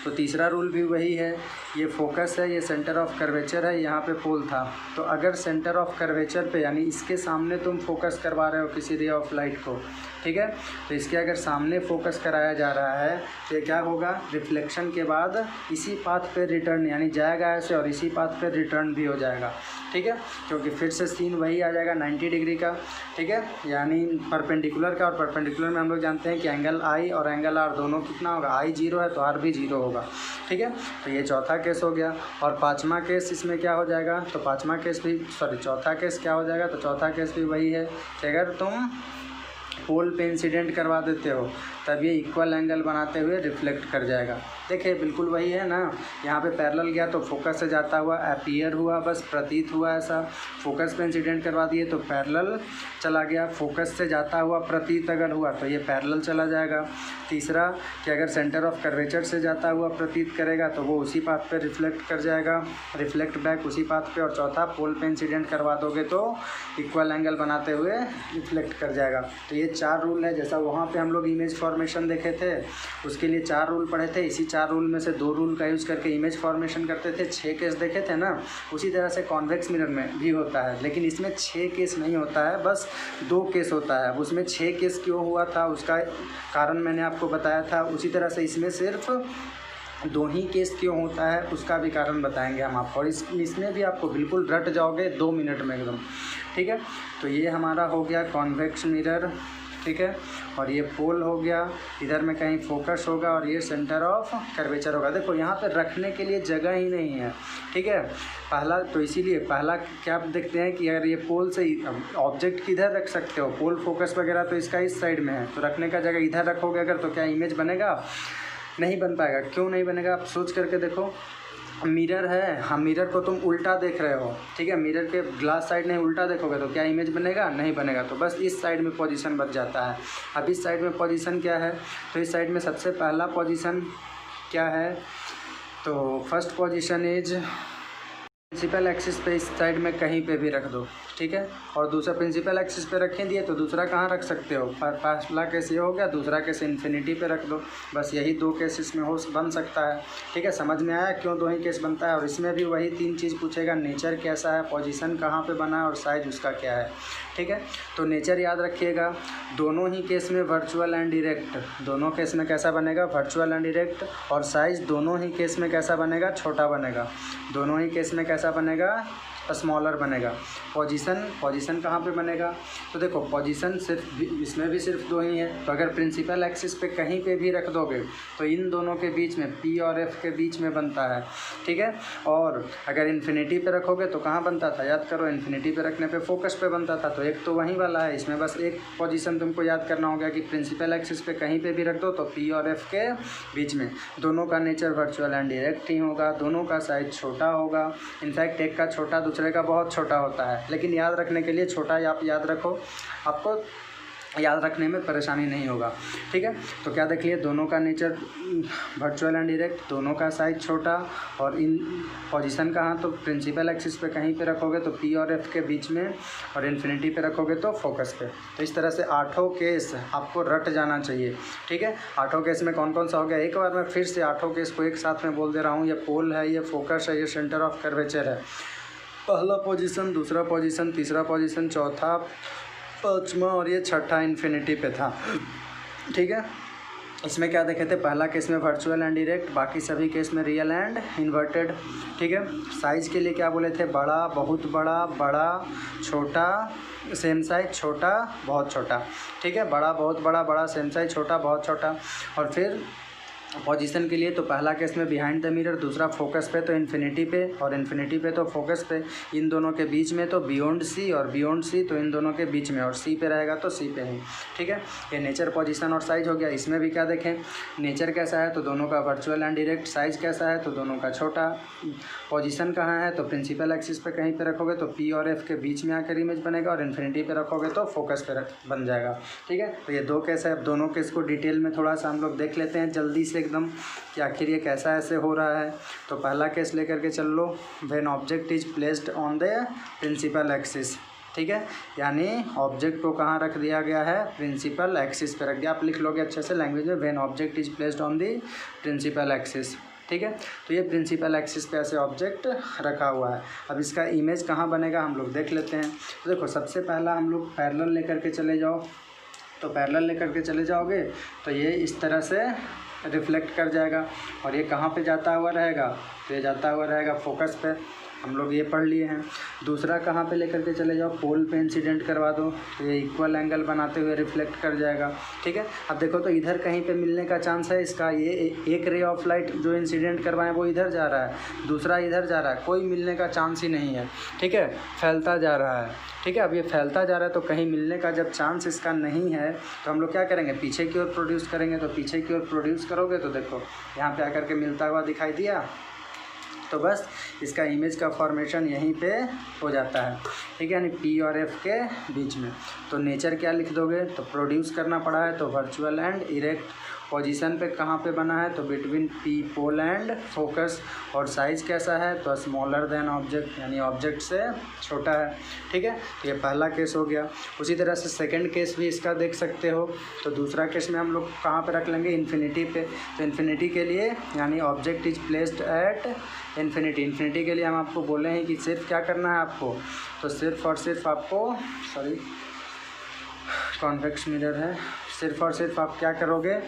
तो तीसरा रूल भी वही है, ये फोकस है, ये सेंटर ऑफ कर्वेचर है, यहाँ पे पोल था, तो अगर सेंटर ऑफ कर्वेचर पे यानी इसके सामने तुम फोकस करवा रहे हो किसी रे ऑफ लाइट को, ठीक है, तो इसके अगर सामने फोकस कराया जा रहा है तो ये क्या होगा, रिफ्लेक्शन के बाद इसी पाथ पे रिटर्न, यानी जाएगा ऐसे और इसी पाथ पे रिटर्न भी हो जाएगा। ठीक है, क्योंकि फिर से सीन वही आ जाएगा 90 डिग्री का। ठीक है, यानी परपेंडिकुलर का, और परपेंडिकुलर में हम लोग जानते हैं कि एंगल I और एंगल R दोनों कितना होगा, I 0 है तो R भी 0 होगा। ठीक है, तो ये चौथा केस हो गया। और पाँचवा केस इसमें क्या हो जाएगा, तो पाँचवा केस भी चौथा केस क्या हो जाएगा, तो चौथा केस भी वही है कि अगर तुम पोल पे इंसिडेंट करवा देते हो तब ये इक्वल एंगल बनाते हुए रिफ्लेक्ट कर जाएगा। देखिए बिल्कुल वही है ना, यहाँ पे पैरेलल गया तो फोकस से जाता हुआ अपीयर हुआ, बस प्रतीत हुआ ऐसा, फोकस पे इंसिडेंट करवा दिए तो पैरेलल चला गया, फोकस से जाता हुआ प्रतीत अगर हुआ तो ये पैरेलल चला जाएगा। तीसरा कि अगर सेंटर ऑफ कर्वेचर से जाता हुआ प्रतीत करेगा तो वो उसी पाथ पे रिफ्लेक्ट कर जाएगा, रिफ्लेक्ट बैक उसी पाथ पे। और चौथा पोल पे इंसिडेंट करवा दोगे तो इक्वल एंगल बनाते हुए रिफ्लेक्ट कर जाएगा। तो ये 4 रूल है, जैसा वहाँ पे हम लोग इमेज फॉर्मेशन देखे थे उसके लिए 4 रूल पढ़े थे, इसी 4 रूल में से 2 रूल का यूज़ करके इमेज फॉर्मेशन करते थे। 6 केस देखे थे ना, उसी तरह से कॉन्वेक्स मिरर में भी होता है, लेकिन इसमें 6 केस नहीं होता है, बस 2 केस होता है। उसमें 6 केस क्यों हुआ था उसका कारण मैंने आपको बताया था, उसी तरह से इसमें सिर्फ 2 ही केस क्यों होता है उसका भी कारण बताएंगे हम आपको, और इसमें भी आपको बिल्कुल रट जाओगे 2 मिनट में एकदम। ठीक है, तो ये हमारा हो गया कॉन्वेक्स मिरर। ठीक है, और ये पोल हो गया, इधर में कहीं फोकस होगा, और ये सेंटर ऑफ कर्वेचर होगा। देखो यहाँ पे रखने के लिए जगह ही नहीं है। ठीक है, पहला तो इसीलिए पहला क्या आप देखते हैं कि अगर ये पोल से ऑब्जेक्ट किधर रख सकते हो, पोल फोकस वगैरह तो इसका इस साइड में है, तो रखने का जगह इधर रखोगे अगर तो क्या इमेज बनेगा, नहीं बन पाएगा। क्यों नहीं बनेगा, आप सोच करके देखो, मिरर है, हाँ मिरर को तुम उल्टा देख रहे हो, ठीक है, मिरर के ग्लास साइड नहीं उल्टा देखोगे तो क्या इमेज बनेगा, नहीं बनेगा। तो बस इस साइड में पोजीशन बच जाता है। अब इस साइड में पोजीशन क्या है, तो इस साइड में सबसे पहला पोजीशन क्या है, तो first position is principal axis पे इस साइड में कहीं पे भी रख दो। ठीक है, और दूसरा प्रिंसिपल एक्सिस पे रखें दिए तो दूसरा कहाँ रख सकते हो, पहला केस ये हो गया, दूसरा केस इन्फिनिटी पे रख दो। बस यही 2 केस इसमें बन सकता है। ठीक है, समझ में आया क्यों 2 ही केस बनता है। और इसमें भी वही 3 चीज़ पूछेगा, नेचर कैसा है, पोजीशन कहाँ पे बना है और साइज उसका क्या है। ठीक है, तो नेचर याद रखिएगा, दोनों ही केस में वर्चुअल एंड डायरेक्ट, दोनों केस में कैसा बनेगा, वर्चुअल एंड डायरेक्ट। और साइज़ दोनों ही केस में कैसा बनेगा, छोटा बनेगा। दोनों ही केस में कैसा बनेगा, स्मॉलर बनेगा। पोजीशन कहाँ पे बनेगा, तो देखो पोजीशन सिर्फ इसमें भी सिर्फ दो ही है, तो अगर प्रिंसिपल एक्सिस पे कहीं पे भी रख दोगे तो इन दोनों के बीच में P और F के बीच में बनता है, ठीक है। और अगर इन्फिनिटी पे रखोगे तो कहाँ बनता था, याद करो, इन्फिनिटी पे रखने पे फोकस पे बनता था, तो एक तो वहीं वाला है। इसमें बस एक पोजीशन तुमको याद करना होगा कि प्रिंसिपल एक्सिस पे कहीं पे भी रख दो तो P और F के बीच में। दोनों का नेचर वर्चुअल एंड डायरेक्ट ही होगा, दोनों का साइज छोटा होगा। इनफैक्ट एक का छोटा दूसरे का बहुत छोटा होता है, लेकिन याद रखने के लिए छोटा आप याद रखो, आपको याद रखने में परेशानी नहीं होगा, ठीक है। तो क्या देख लिए, दोनों का नेचर वर्चुअल एंड डायरेक्ट, दोनों का साइज छोटा, और इन पोजीशन कहाँ, तो प्रिंसिपल एक्सिस पे कहीं पे रखोगे तो P और F के बीच में, और इन्फिनिटी पे रखोगे तो फोकस पे। तो इस तरह से 8 केस आपको रट जाना चाहिए, ठीक है। 8 केस में कौन कौन सा हो गया, एक बार मैं फिर से 8 केस को एक साथ में बोल दे रहा हूँ। ये पोल है, ये फोकस है, ये सेंटर ऑफ कर्वेचर है। पहला पोजीशन, दूसरा पोजीशन, तीसरा पोजीशन, चौथा, पाँचवा और ये छठा इन्फिनिटी पे था, ठीक है। इसमें क्या देखे थे, पहला केस में वर्चुअल एंड डायरेक्ट, बाकी सभी केस में रियल एंड इन्वर्टेड, ठीक है। साइज़ के लिए क्या बोले थे, बड़ा, बहुत बड़ा, बड़ा, छोटा, सेम साइज, छोटा, बहुत छोटा, ठीक है। बड़ा, बहुत बड़ा, बड़ा, सेम साइज, छोटा, बहुत छोटा। और फिर पोजीशन के लिए तो पहला केस में बिहाइंड द मिरर, दूसरा फोकस पे तो इन्फिनिटी पे, और इन्फिनिटी पे तो फोकस पे। इन दोनों के बीच में तो बियॉन्ड सी, और बियॉन्ड सी तो इन दोनों के बीच में, और सी पे रहेगा तो सी पे ही, ठीक है। ये नेचर, पोजीशन और साइज हो गया। इसमें भी क्या देखें, नेचर कैसा है तो दोनों का वर्चुअल एंड डायरेक्ट, साइज कैसा है तो दोनों का छोटा, पोजीशन कहाँ है तो प्रिंसिपल एक्सिस पे कहीं पे रखोगे तो P और F के बीच में आकर इमेज बनेगा, और इन्फिनिटी पे रखोगे तो फोकस पे बन जाएगा, ठीक है। तो ये 2 केस है। अब दोनों केस को डिटेल में थोड़ा सा हम लोग देख लेते हैं जल्दी से एकदम कि आखिर ये कैसा ऐसे हो रहा है। तो पहला केस लेकर के चल लो, when object is placed on the principal axis, ठीक है। यानी ऑब्जेक्ट को कहाँ रख दिया गया है, प्रिंसिपल एक्सिस पे रख दिया। आप लिख लोगे अच्छे से लैंग्वेज में, when object is placed on the principal axis, ठीक है। तो ये प्रिंसिपल एक्सिस पे ऐसे ऑब्जेक्ट रखा हुआ है। अब इसका इमेज कहाँ बनेगा हम लोग देख लेते हैं। तो देखो, सबसे पहला हम लोग पैरेलल लेकर के चले जाओ, तो पैरेलल लेकर के चले जाओगे तो ये इस तरह से रिफ्लेक्ट कर जाएगा, और ये कहाँ पे जाता हुआ रहेगा, तो ये जाता हुआ रहेगा फोकस पे। हम लोग ये पढ़ लिए हैं। दूसरा कहाँ पे लेकर के चले जाओ, पोल पे इंसिडेंट करवा दो तो ये इक्वल एंगल बनाते हुए रिफ्लेक्ट कर जाएगा, ठीक है। अब देखो तो इधर कहीं पे मिलने का चांस है इसका, ये एक रे ऑफ लाइट जो इंसिडेंट करवाएं वो इधर जा रहा है, दूसरा इधर जा रहा है, कोई मिलने का चांस ही नहीं है, ठीक है, फैलता जा रहा है, ठीक है। अब ये फैलता जा रहा है तो कहीं मिलने का जब चांस इसका नहीं है तो हम लोग क्या करेंगे, पीछे की ओर प्रोड्यूस करेंगे। तो पीछे की ओर प्रोड्यूस करोगे तो देखो यहाँ पे आकर के मिलता हुआ दिखाई दिया, तो बस इसका इमेज का फॉर्मेशन यहीं पे हो जाता है, ठीक है, यानी P और F के बीच में। तो नेचर क्या लिख दोगे, तो प्रोड्यूस करना पड़ा है तो वर्चुअल एंड इरेक्ट। पोजीशन पे कहाँ पे बना है तो between P pole and focus. और साइज़ कैसा है तो स्मॉलर देन ऑब्जेक्ट, यानी ऑब्जेक्ट से छोटा है, ठीक है। ये पहला केस हो गया। उसी तरह से सेकंड केस भी इसका देख सकते हो। तो दूसरा केस में हम लोग कहाँ पे रख लेंगे, इन्फिनिटी पे। तो इन्फिनिटी के लिए यानी object is placed at infinity. Infinity के लिए हम आपको बोले हैं कि सिर्फ क्या करना है आपको, तो सिर्फ और सिर्फ आपको, सॉरी कॉन्वेक्स मिरर है, सिर्फ और सिर्फ आप क्या करोगे,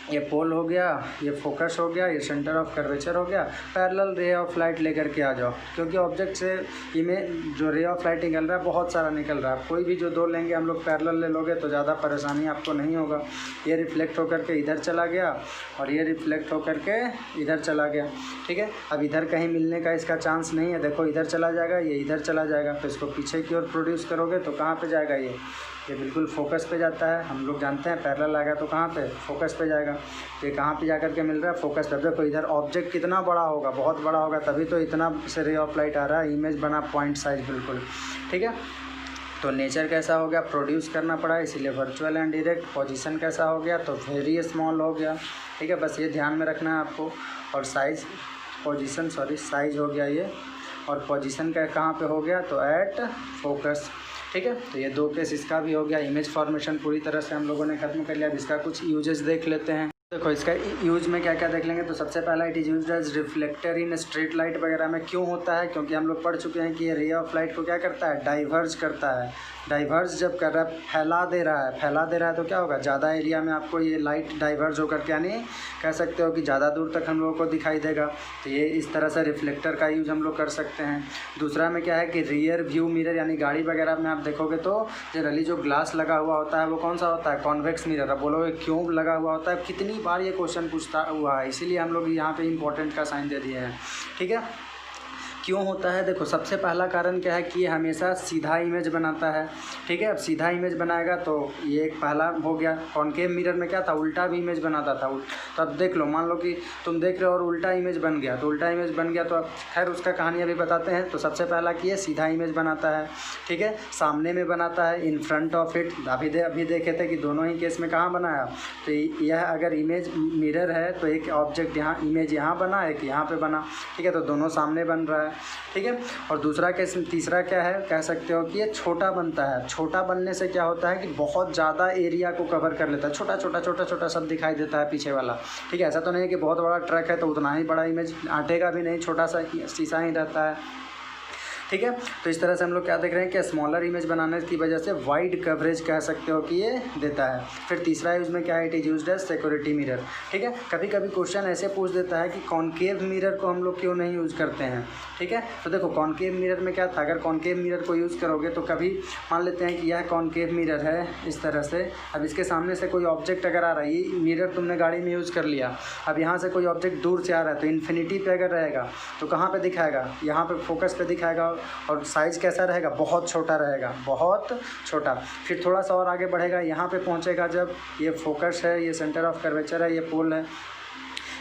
ये पोल हो गया, ये फोकस हो गया, ये सेंटर ऑफ कर्वेचर हो गया, पैरेलल रे ऑफ लाइट लेकर के आ जाओ। क्योंकि ऑब्जेक्ट से इमेज जो रे ऑफ लाइट निकल रहा है बहुत सारा निकल रहा है, कोई भी जो 2 लेंगे हम लोग पैरेलल ले लोगे तो ज़्यादा परेशानी आपको नहीं होगा। ये रिफ्लेक्ट होकर के इधर चला गया और ये रिफ्लेक्ट होकर के इधर चला गया, ठीक है। अब इधर कहीं मिलने का इसका चांस नहीं है, देखो इधर चला जाएगा, ये इधर चला जाएगा। तो इसको पीछे की ओर प्रोड्यूस करोगे तो कहाँ पर जाएगा, ये बिल्कुल फोकस पे जाता है। हम लोग जानते हैं पैरेलल आएगा तो कहाँ पे, फोकस पे जाएगा। तो ये कहाँ पे जाकर के मिल रहा है, फोकस पे। देखो इधर ऑब्जेक्ट कितना बड़ा होगा, बहुत बड़ा होगा, तभी तो इतना से रे ऑफ लाइट आ रहा है, इमेज बना पॉइंट साइज बिल्कुल, ठीक है। तो नेचर कैसा हो गया, प्रोड्यूस करना पड़ा इसीलिए वर्चुअल एंड डायरेक्ट। पोजीशन कैसा हो गया, तो वेरी स्मॉल हो गया, ठीक है। बस ये ध्यान में रखना है आपको। और साइज, पोजीशन सॉरी साइज हो गया ये, और पोजीशन का कहाँ पे हो गया, तो एट फोकस, ठीक है। तो ये 2 केस इसका भी हो गया। इमेज फॉर्मेशन पूरी तरह से हम लोगों ने ख़त्म कर लिया। अब इसका कुछ यूजेस देख लेते हैं। देखो इसका यूज में क्या क्या देख लेंगे। तो सबसे पहला it is used as reflector in street light वगैरह में। क्यों होता है? क्योंकि हम लोग पढ़ चुके हैं कि ये रे ऑफ लाइट को क्या करता है, डाइवर्ज करता है। डाइवर्ज जब कर रहा है, फैला दे रहा है तो क्या होगा, ज़्यादा एरिया में आपको ये लाइट डाइवर्ज होकर के यानी कह सकते हो कि ज़्यादा दूर तक हम लोगों को दिखाई देगा। तो ये इस तरह से रिफ्लेक्टर का यूज हम लोग कर सकते हैं। दूसरा में क्या है कि रियर व्यू मिरर, यानी गाड़ी वगैरह में आप देखोगे तो जनरली जो ग्लास लगा हुआ होता है वो कौन सा होता है, कॉन्वेक्स मिरर। अब बोलोगे क्यों लगा हुआ होता है, कितनी बार ये क्वेश्चन पूछता हुआ है, इसीलिए हम लोग यहाँ पे इंपॉर्टेंट का साइन दे दिए हैं। ठीक है, क्यों होता है? देखो सबसे पहला कारण क्या है कि ये हमेशा सीधा इमेज बनाता है। ठीक है, अब सीधा इमेज बनाएगा तो ये एक पहला हो गया। कॉनकेव मिरर में क्या था, उल्टा भी इमेज बनाता था। तो अब देख लो, मान लो कि तुम देख रहे हो और उल्टा इमेज बन गया, तो उल्टा इमेज बन गया तो अब खैर उसका कहानी अभी बताते हैं। तो सबसे पहला कि ये सीधा इमेज बनाता है। ठीक है, सामने में बनाता है, इन फ्रंट ऑफ इट। अभी देखे थे कि दोनों ही केस में कहाँ बनाया। तो यह अगर इमेज मिरर है तो एक ऑब्जेक्ट यहाँ, इमेज यहाँ बना, एक यहाँ पे बना। ठीक है, तो दोनों सामने बन रहा है। ठीक है, और दूसरा केस, तीसरा क्या है, कह सकते हो कि ये छोटा बनता है। छोटा बनने से क्या होता है कि बहुत ज़्यादा एरिया को कवर कर लेता है, छोटा सब दिखाई देता है पीछे वाला। ठीक है, ऐसा तो नहीं है कि बहुत बड़ा ट्रक है तो उतना ही बड़ा इमेज आटेगा भी नहीं, छोटा सा शीशा ही रहता है। ठीक है, तो इस तरह से हम लोग क्या देख रहे हैं कि स्मॉलर इमेज बनाने की वजह से वाइड कवरेज कह सकते हो कि ये देता है। फिर तीसरा यूज में क्या है, it is used as security mirror. ठीक है, कभी कभी क्वेश्चन ऐसे पूछ देता है कि कॉनकेव मिरर को हम लोग क्यों नहीं यूज़ करते हैं। ठीक है, तो देखो कॉनकेव मिरर में क्या था, अगर कॉनकेव मिरर को यूज़ करोगे तो कभी मान लेते हैं कि यह कॉनकेव मिरर है इस तरह से। अब इसके सामने से कोई ऑब्जेक्ट अगर आ रहा है, ये मिरर तुमने गाड़ी में यूज़ कर लिया, अब यहाँ से कोई ऑब्जेक्ट दूर से आ रहा है तो इन्फिनिटी पे अगर रहेगा तो कहाँ पे दिखाएगा, यहाँ पे फोकस पे दिखाएगा। और साइज़ कैसा रहेगा, बहुत छोटा रहेगा, बहुत छोटा। फिर थोड़ा सा और आगे बढ़ेगा, यहाँ पे पहुँचेगा जब ये फोकस है, ये सेंटर ऑफ कर्वेचर है, ये पोल है,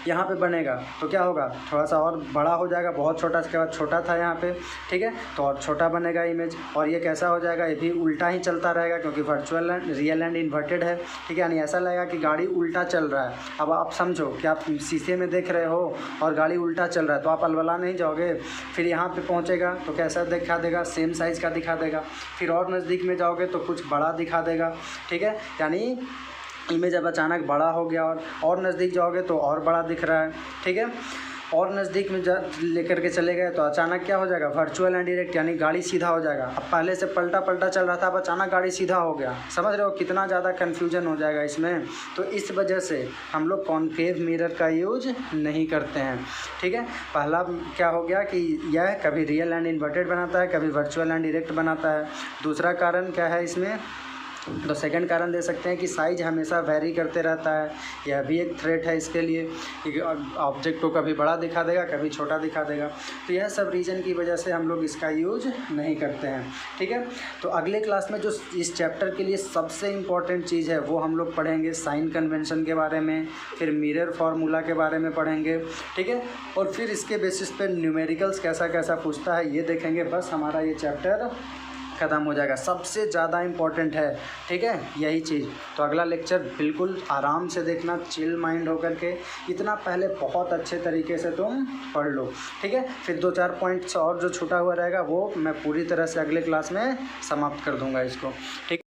यहाँ पे बनेगा तो क्या होगा, थोड़ा सा और बड़ा हो जाएगा, बहुत छोटा, इसके बाद छोटा था यहाँ पे। ठीक है, तो और छोटा बनेगा इमेज। और ये कैसा हो जाएगा, ये भी उल्टा ही चलता रहेगा क्योंकि virtual and real and inverted है। ठीक है, यानी ऐसा लगेगा कि गाड़ी उल्टा चल रहा है। अब आप समझो कि आप शीशे में देख रहे हो और गाड़ी उल्टा चल रहा है तो आप अलवला नहीं जाओगे। फिर यहाँ पर पहुँचेगा तो कैसा दिखा देगा, सेम साइज़ का दिखा देगा। फिर और नज़दीक में जाओगे तो कुछ बड़ा दिखा देगा। ठीक है, यानी इमेज अब अचानक बड़ा हो गया और नज़दीक जाओगे तो और बड़ा दिख रहा है। ठीक है, और नज़दीक में लेकर के चले गए तो अचानक क्या हो जाएगा, वर्चुअल एंड डायरेक्ट, यानी गाड़ी सीधा हो जाएगा। अब पहले से पलटा चल रहा था, अब अचानक गाड़ी सीधा हो गया। समझ रहे हो कितना ज़्यादा कन्फ्यूजन हो जाएगा इसमें। तो इस वजह से हम लोग कॉनकेव मिरर का यूज नहीं करते हैं। ठीक है, पहला क्या हो गया कि यह कभी रियल एंड इन्वर्टेड बनाता है, कभी वर्चुअल एंड डायरेक्ट बनाता है। दूसरा कारण क्या है इसमें, तो सेकंड कारण दे सकते हैं कि साइज़ हमेशा वेरी करते रहता है। यह भी एक थ्रेट है इसके लिए कि ऑब्जेक्ट को कभी बड़ा दिखा देगा, कभी छोटा दिखा देगा। तो यह सब रीज़न की वजह से हम लोग इसका यूज नहीं करते हैं। ठीक है, तो अगले क्लास में जो इस चैप्टर के लिए सबसे इम्पॉर्टेंट चीज़ है वो हम लोग पढ़ेंगे साइन कन्वेंशन के बारे में, फिर मिरर फार्मूला के बारे में पढ़ेंगे। ठीक है, और फिर इसके बेसिस पे न्यूमेरिकल्स कैसा कैसा पूछता है ये देखेंगे। बस हमारा ये चैप्टर ख़त्म हो जाएगा। सबसे ज़्यादा इम्पॉर्टेंट है, ठीक है, यही चीज़। तो अगला लेक्चर बिल्कुल आराम से देखना, चिल माइंड होकर के। इतना पहले बहुत अच्छे तरीके से तुम पढ़ लो। ठीक है, फिर 2-4 पॉइंट्स और जो छूटा हुआ रहेगा वो मैं पूरी तरह से अगले क्लास में समाप्त कर दूँगा इसको। ठीक।